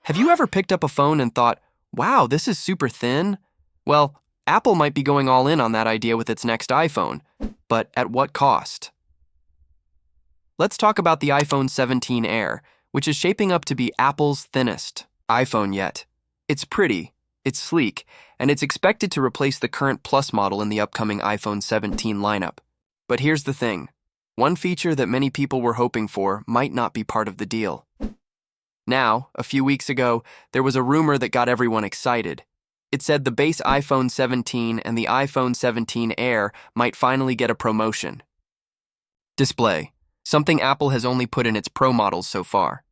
Have you ever picked up a phone and thought, wow, this is super thin? Well, Apple might be going all in on that idea with its next iPhone, but at what cost? Let's talk about the iPhone 17 Air, which is shaping up to be Apple's thinnest iPhone yet. It's pretty, it's sleek, and it's expected to replace the current Plus model in the upcoming iPhone 17 lineup. But here's the thing. One feature that many people were hoping for might not be part of the deal. Now, a few weeks ago, there was a rumor that got everyone excited. It said the base iPhone 17 and the iPhone 17 Air might finally get a promotion. Display, something Apple has only put in its Pro models so far.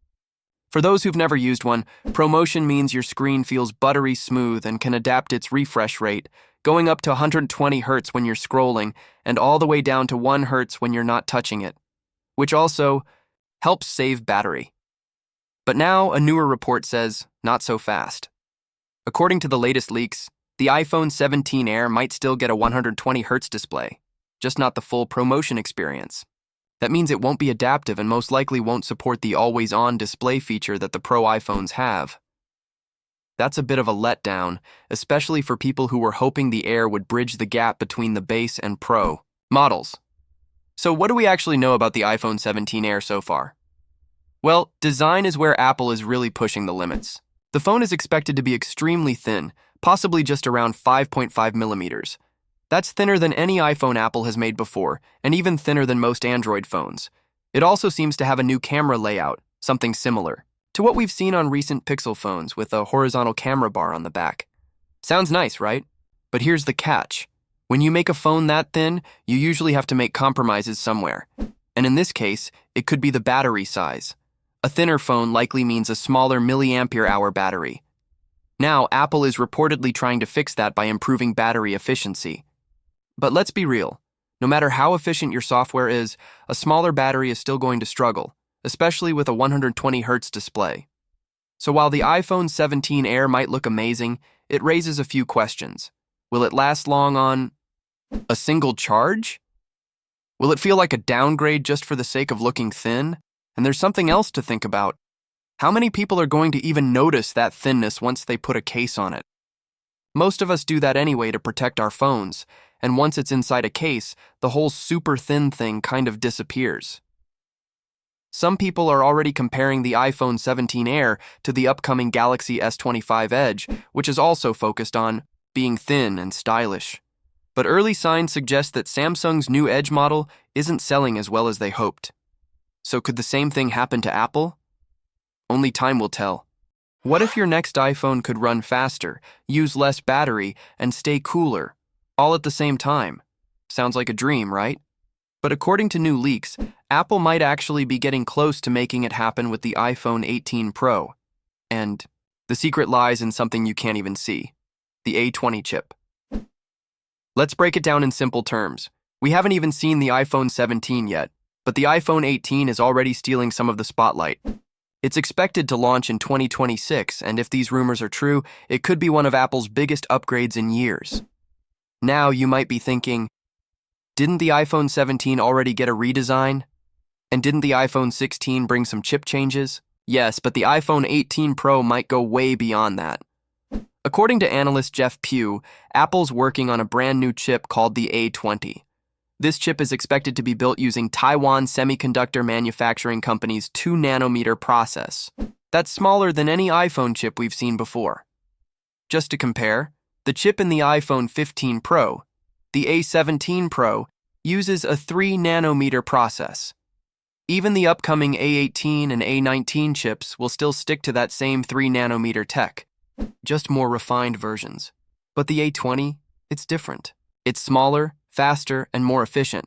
For those who've never used one, ProMotion means your screen feels buttery smooth and can adapt its refresh rate, going up to 120 Hz when you're scrolling and all the way down to 1 Hz when you're not touching it, which also helps save battery. But now a newer report says, not so fast. According to the latest leaks, the iPhone 17 Air might still get a 120 Hz display, just not the full ProMotion experience. That means it won't be adaptive and most likely won't support the always-on display feature that the Pro iPhones have. That's a bit of a letdown, especially for people who were hoping the Air would bridge the gap between the base and Pro models. So what do we actually know about the iPhone 17 Air so far? Well, design is where Apple is really pushing the limits. The phone is expected to be extremely thin, possibly just around 5.5 millimeters. That's thinner than any iPhone Apple has made before, and even thinner than most Android phones. It also seems to have a new camera layout, something similar to what we've seen on recent Pixel phones with a horizontal camera bar on the back. Sounds nice, right? But here's the catch. When you make a phone that thin, you usually have to make compromises somewhere. And in this case, it could be the battery size. A thinner phone likely means a smaller milliampere-hour battery. Now, Apple is reportedly trying to fix that by improving battery efficiency. But let's be real. No matter how efficient your software is, a smaller battery is still going to struggle, especially with a 120 Hz display. So while the iPhone 17 Air might look amazing, it raises a few questions. Will it last long on a single charge? Will it feel like a downgrade just for the sake of looking thin? And there's something else to think about. How many people are going to even notice that thinness once they put a case on it? Most of us do that anyway to protect our phones, and once it's inside a case, the whole super thin thing kind of disappears. Some people are already comparing the iPhone 17 Air to the upcoming Galaxy S25 Edge, which is also focused on being thin and stylish. But early signs suggest that Samsung's new Edge model isn't selling as well as they hoped. So could the same thing happen to Apple? Only time will tell. What if your next iPhone could run faster, use less battery, and stay cooler, all at the same time? Sounds like a dream, right? But according to new leaks, Apple might actually be getting close to making it happen with the iPhone 18 Pro. And the secret lies in something you can't even see, the A20 chip. Let's break it down in simple terms. We haven't even seen the iPhone 17 yet, but the iPhone 18 is already stealing some of the spotlight. It's expected to launch in 2026, and if these rumors are true, it could be one of Apple's biggest upgrades in years. Now you might be thinking, didn't the iPhone 17 already get a redesign? And didn't the iPhone 16 bring some chip changes? Yes, but the iPhone 18 Pro might go way beyond that. According to analyst Jeff Pugh, Apple's working on a brand new chip called the A20. This chip is expected to be built using Taiwan Semiconductor Manufacturing Company's 2-nanometer process. That's smaller than any iPhone chip we've seen before. Just to compare, the chip in the iPhone 15 Pro, the A17 Pro, uses a 3-nanometer process. Even the upcoming A18 and A19 chips will still stick to that same 3-nanometer tech, just more refined versions. But the A20, it's different. It's smaller, faster, and more efficient.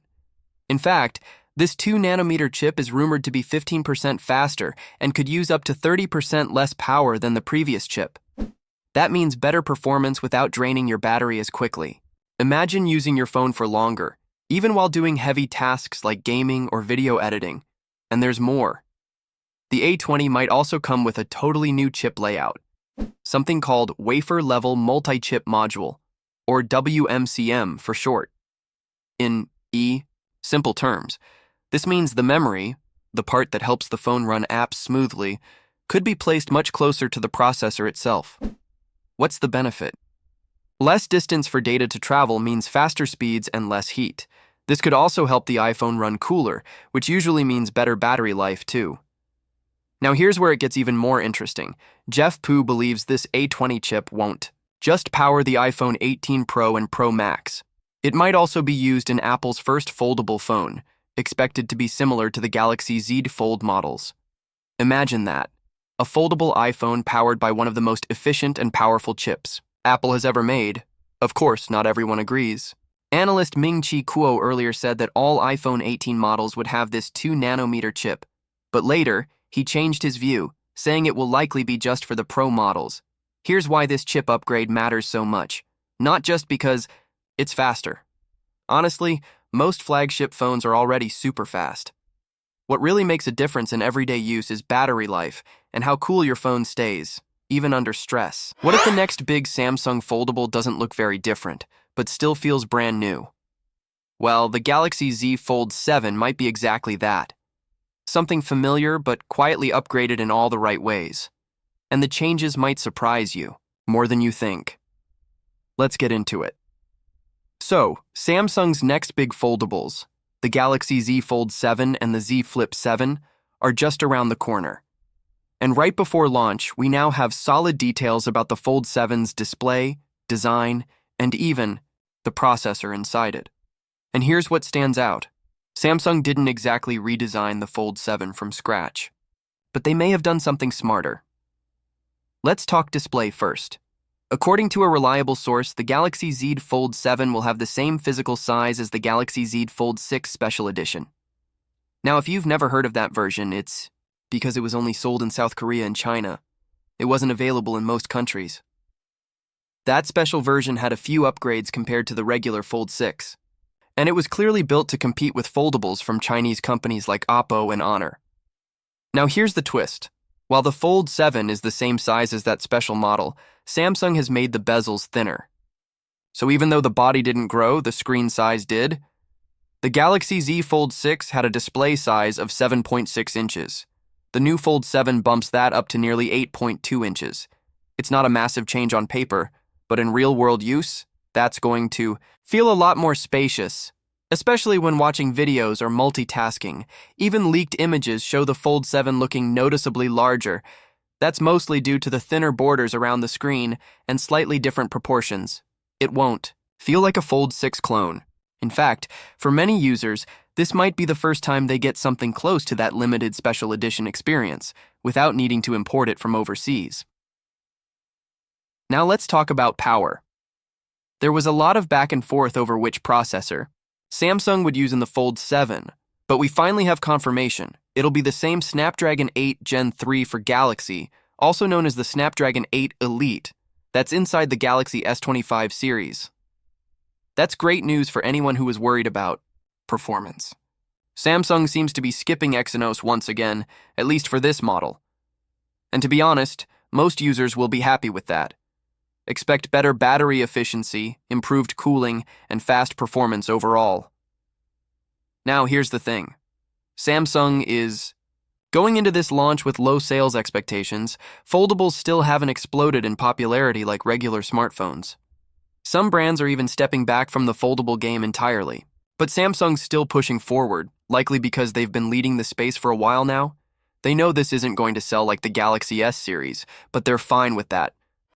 In fact, this 2-nanometer chip is rumored to be 15% faster and could use up to 30% less power than the previous chip. That means better performance without draining your battery as quickly. Imagine using your phone for longer, even while doing heavy tasks like gaming or video editing. And there's more. The A20 might also come with a totally new chip layout, something called Wafer-Level Multi-Chip Module, or WMCM for short. In simple terms, this means the memory, the part that helps the phone run apps smoothly, could be placed much closer to the processor itself. What's the benefit? Less distance for data to travel means faster speeds and less heat. This could also help the iPhone run cooler, which usually means better battery life too. Now here's where it gets even more interesting. Jeff Pu believes this A20 chip won't just power the iPhone 18 Pro and Pro Max. It might also be used in Apple's first foldable phone, expected to be similar to the Galaxy Z Fold models. Imagine that. A foldable iPhone powered by one of the most efficient and powerful chips Apple has ever made. Of course, not everyone agrees. Analyst Ming-Chi Kuo earlier said that all iPhone 18 models would have this 2-nanometer chip, but later, he changed his view, saying it will likely be just for the Pro models. Here's why this chip upgrade matters so much. Not just because it's faster. Honestly, most flagship phones are already super fast. What really makes a difference in everyday use is battery life and how cool your phone stays, even under stress. What if the next big Samsung foldable doesn't look very different, but still feels brand new? Well, the Galaxy Z Fold 7 might be exactly that. Something familiar but quietly upgraded in all the right ways. And the changes might surprise you, more than you think. Let's get into it. So, Samsung's next big foldables, the Galaxy Z Fold 7 and the Z Flip 7, are just around the corner. And right before launch, we now have solid details about the Fold 7's display, design, and even the processor inside it. And here's what stands out. Samsung didn't exactly redesign the Fold 7 from scratch, but they may have done something smarter. Let's talk display first. According to a reliable source, the Galaxy Z Fold 7 will have the same physical size as the Galaxy Z Fold 6 Special Edition. Now, if you've never heard of that version, it's because it was only sold in South Korea and China. It wasn't available in most countries. That special version had a few upgrades compared to the regular Fold 6, and it was clearly built to compete with foldables from Chinese companies like Oppo and Honor. Now here's the twist. While the Fold 7 is the same size as that special model, Samsung has made the bezels thinner. So even though the body didn't grow, the screen size did. The Galaxy Z Fold 6 had a display size of 7.6 inches. The new Fold 7 bumps that up to nearly 8.2 inches. It's not a massive change on paper, but in real-world use, that's going to feel a lot more spacious, especially when watching videos or multitasking. Even leaked images show the Fold 7 looking noticeably larger. That's mostly due to the thinner borders around the screen and slightly different proportions. It won't feel like a Fold 6 clone. In fact, for many users, this might be the first time they get something close to that limited special edition experience, without needing to import it from overseas. Now let's talk about power. There was a lot of back and forth over which processor Samsung would use in the Fold 7, but we finally have confirmation. It'll be the same Snapdragon 8 Gen 3 for Galaxy, also known as the Snapdragon 8 Elite, that's inside the Galaxy S25 series. That's great news for anyone who was worried about performance. Samsung seems to be skipping Exynos once again, at least for this model. And to be honest, most users will be happy with that. Expect better battery efficiency, improved cooling, and fast performance overall. Now here's the thing. Samsung is going into this launch with low sales expectations. Foldables still haven't exploded in popularity like regular smartphones. Some brands are even stepping back from the foldable game entirely. But Samsung's still pushing forward, likely because they've been leading the space for a while now. They know this isn't going to sell like the Galaxy S series, but they're fine with that.